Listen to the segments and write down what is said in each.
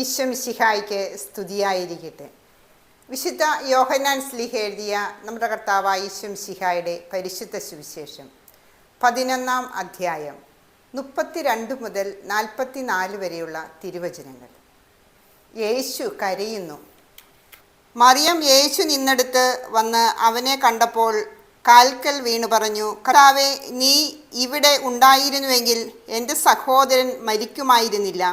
ഈശോ മിശിഹായ്ക്ക് സ്തുതിയായിരിക്കട്ടെ. വിശുദ്ധ യോഹന്നാൻ ശ്ലീഹ എഴുതിയ നമ്മുടെ കർത്താവായ ഈശോ മിശിഹായുടെ പരിശുദ്ധ സുവിശേഷം 11-ാം അധ്യായം 32 മുതൽ 44 വരെയുള്ള തിരുവചനങ്ങൾ. യേശു കരയുന്നു. മറിയം യേശു നിന്നെടുത്ത് വന്ന് അവനെ കണ്ടപ്പോൾ കാൽക്കൽ വീണു പറഞ്ഞു, കർത്താവേ, നീ ഇവിടെ ഉണ്ടായിരുന്നുവെങ്കിൽ എൻ്റെ സഹോദരൻ മരിക്കുമായിരുന്നില്ല.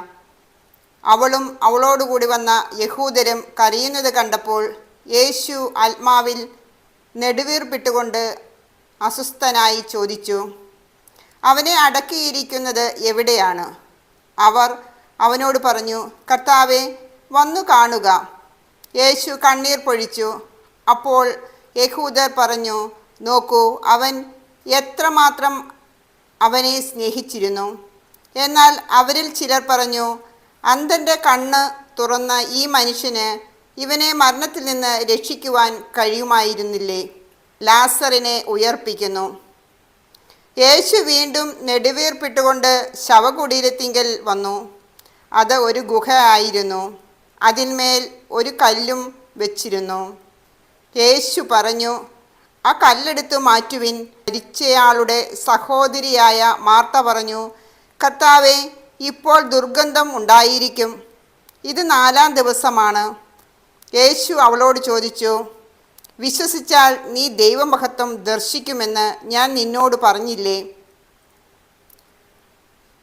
അവളും അവളോടുകൂടി വന്ന യഹൂദരും കരയുന്നത് കണ്ടപ്പോൾ യേശു ആത്മാവിൽ നെടുവീർപ്പിട്ടുകൊണ്ട് അസ്വസ്ഥനായി ചോദിച്ചു, അവനെ അടക്കിയിരിക്കുന്നത് എവിടെയാണ്? അവർ അവനോട് പറഞ്ഞു, കർത്താവേ, വന്നു കാണുക. യേശു കണ്ണീർ പൊഴിച്ചു. അപ്പോൾ യഹൂദർ പറഞ്ഞു, നോക്കൂ, അവൻ എത്രമാത്രം അവനെ സ്നേഹിച്ചിരുന്നു. എന്നാൽ അവരിൽ ചിലർ പറഞ്ഞു, അന്ധൻ്റെ കണ്ണ് തുറന്ന ഈ മനുഷ്യന് ഇവനെ മരണത്തിൽ നിന്ന് രക്ഷിക്കുവാൻ കഴിയുമായിരുന്നില്ലേ? ലാസറിനെ ഉയർപ്പിക്കുന്നു. യേശു വീണ്ടും നെടുവീർപ്പിട്ടുകൊണ്ട് ശവകുടീരത്തിങ്കൽ വന്നു. അത് ഒരു ഗുഹ ആയിരുന്നു. അതിന്മേൽ ഒരു കല്ലും വെച്ചിരുന്നു. യേശു പറഞ്ഞു, ആ കല്ലെടുത്തു മാറ്റുവിൻ. മരിച്ചയാളുടെ സഹോദരിയായ മാർത്ത പറഞ്ഞു, കർത്താവേ, ഇപ്പോൾ ദുർഗന്ധം ഉണ്ടായിരിക്കും. ഇത് 4-ാം ദിവസമാണ്. യേശു അവളോട് ചോദിച്ചു, വിശ്വസിച്ചാൽ നീ ദൈവമഹത്വം ദർശിക്കുമെന്ന് ഞാൻ നിന്നോട് പറഞ്ഞില്ലേ?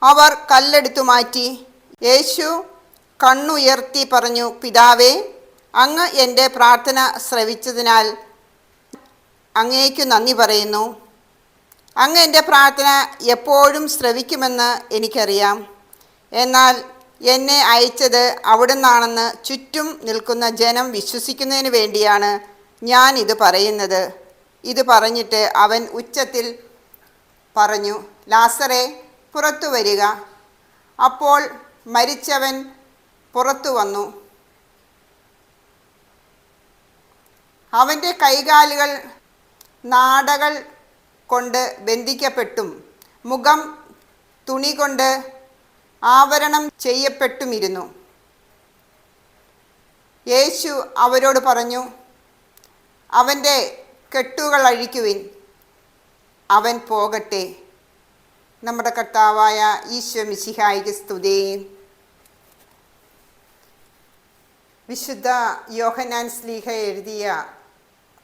അവർ കല്ലെടുത്തു മാറ്റി. യേശു കണ്ണുയർത്തി പറഞ്ഞു, പിതാവേ, അങ്ങ് എൻ്റെ പ്രാർത്ഥന ശ്രവിച്ചതിനാൽ അങ്ങേക്കു നന്ദി പറയുന്നു. അങ്ങ് എൻ്റെ പ്രാർത്ഥന എപ്പോഴും ശ്രവിക്കുമെന്ന് എനിക്കറിയാം. എന്നാൽ എന്നെ അയച്ചത് അവിടുന്നാണെന്ന് ചുറ്റും നിൽക്കുന്ന ജനം വിശ്വസിക്കുന്നതിന് വേണ്ടിയാണ് ഞാൻ ഇത് പറയുന്നത്. ഇത് പറഞ്ഞിട്ട് അവൻ ഉച്ചത്തിൽ പറഞ്ഞു, ലാസറേ, പുറത്തു വരിക. അപ്പോൾ മരിച്ചവൻ പുറത്തു വന്നു. അവൻ്റെ കൈകാലുകൾ നാടകൾ കൊണ്ട് ബന്ധിക്കപ്പെട്ടും മുഖം തുണി കൊണ്ട് ആവരണം ചെയ്യപ്പെട്ടുമിരുന്നു. യേശു അവരോട് പറഞ്ഞു, അവൻ്റെ കെട്ടുകൾ അഴിക്കുവിൻ, അവൻ പോകട്ടെ. നമ്മുടെ കർത്താവായ ഈശോ മിശിഹായ്ക്ക് സ്തുതി. വിശുദ്ധ യോഹന്നാൻ ശ്ലീഹ എഴുതിയ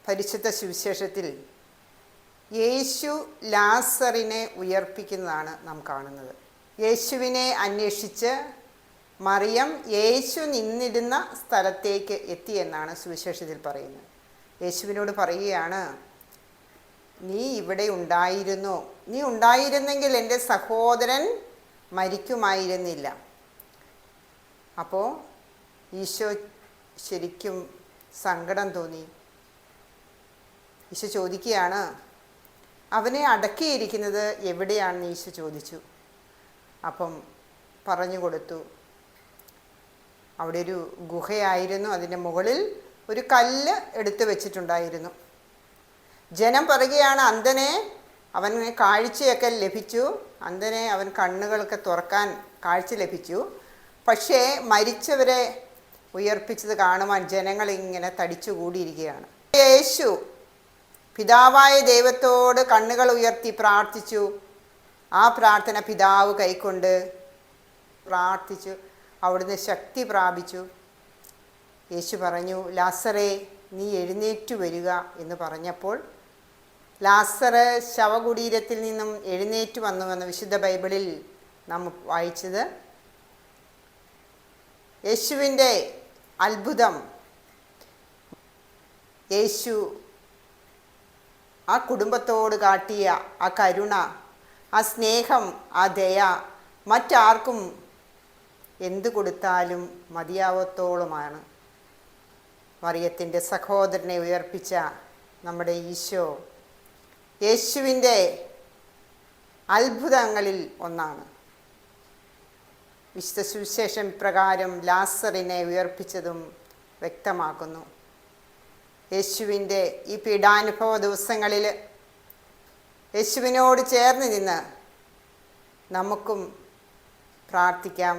പരിശുദ്ധ സുവിശേഷത്തിൽ യേശു ലാസറിനെ ഉയർപ്പിക്കുന്നതാണ് നാം കാണുന്നത്. യേശുവിനെ അന്വേഷിച്ച് മറിയം യേശു നിന്നിരുന്ന സ്ഥലത്തേക്ക് എത്തിയെന്നാണ് സുവിശേഷത്തിൽ പറയുന്നത്. യേശുവിനോട് പറയുകയാണ്, നീ ഇവിടെ ഉണ്ടായിരുന്നു. നീ ഉണ്ടായിരുന്നെങ്കിൽ എൻ്റെ സഹോദരൻ മരിക്കുമായിരുന്നില്ല. അപ്പോൾ ഈശോ ശരിക്കും സങ്കടം തോന്നി. ഈശോ ചോദിക്കുകയാണ്, അവനെ അടക്കിയിരിക്കുന്നത് എവിടെയാണെന്ന് ഈശോ ചോദിച്ചു. അപ്പം പറഞ്ഞു കൊടുത്തു, അവിടെ ഒരു ഗുഹയായിരുന്നു. അതിൻ്റെ മുകളിൽ ഒരു കല്ല് എടുത്തു വെച്ചിട്ടുണ്ടായിരുന്നു. ജനം പറയുകയാണ്, അന്ധനെ അവന് കാഴ്ചയൊക്കെ ലഭിച്ചു. അന്ധനെ അവൻ കണ്ണുകളൊക്കെ തുറക്കാൻ കാഴ്ച ലഭിച്ചു. പക്ഷേ മരിച്ചവരെ ഉയർപ്പിച്ചത് കാണുവാൻ ജനങ്ങളിങ്ങനെ തടിച്ചുകൂടിയിരിക്കുകയാണ്. യേശു പിതാവായ ദൈവത്തോട് കണ്ണുകൾ ഉയർത്തി പ്രാർത്ഥിച്ചു. ആ പ്രാർത്ഥന പിതാവ് കൈക്കൊണ്ട് പ്രാർത്ഥിച്ചു. അവിടുന്ന് ശക്തി പ്രാപിച്ചു. യേശു പറഞ്ഞു, ലാസറേ, നീ എഴുന്നേറ്റു വരിക എന്ന് പറഞ്ഞപ്പോൾ ലാസർ ശവകുടീരത്തിൽ നിന്നും എഴുന്നേറ്റു വന്നുവെന്ന് വിശുദ്ധ ബൈബിളിൽ നാം വായിച്ചത്. യേശുവിൻ്റെ അത്ഭുതം, യേശു ആ കുടുംബത്തോട് കാട്ടിയ ആ കരുണ, ആ സ്നേഹം, ആ ദയ മറ്റാർക്കും എന്തു കൊടുത്താലും മതിയാവത്തോളമാണ്. മറിയത്തിൻ്റെ സഹോദരനെ ഉയർപ്പിച്ച നമ്മുടെ ഈശോ യേശുവിൻ്റെ അത്ഭുതങ്ങളിൽ ഒന്നാണ്. വിശുദ്ധ സുവിശേഷം പ്രകാരം ലാസറിനെ ഉയർപ്പിച്ചതും വ്യക്തമാക്കുന്നു. യേശുവിൻ്റെ ഈ പീഡാനുഭവ ദിവസങ്ങളിൽ യേശുവിനോട് ചേർന്ന് നിന്ന് നമുക്കും പ്രാർത്ഥിക്കാം.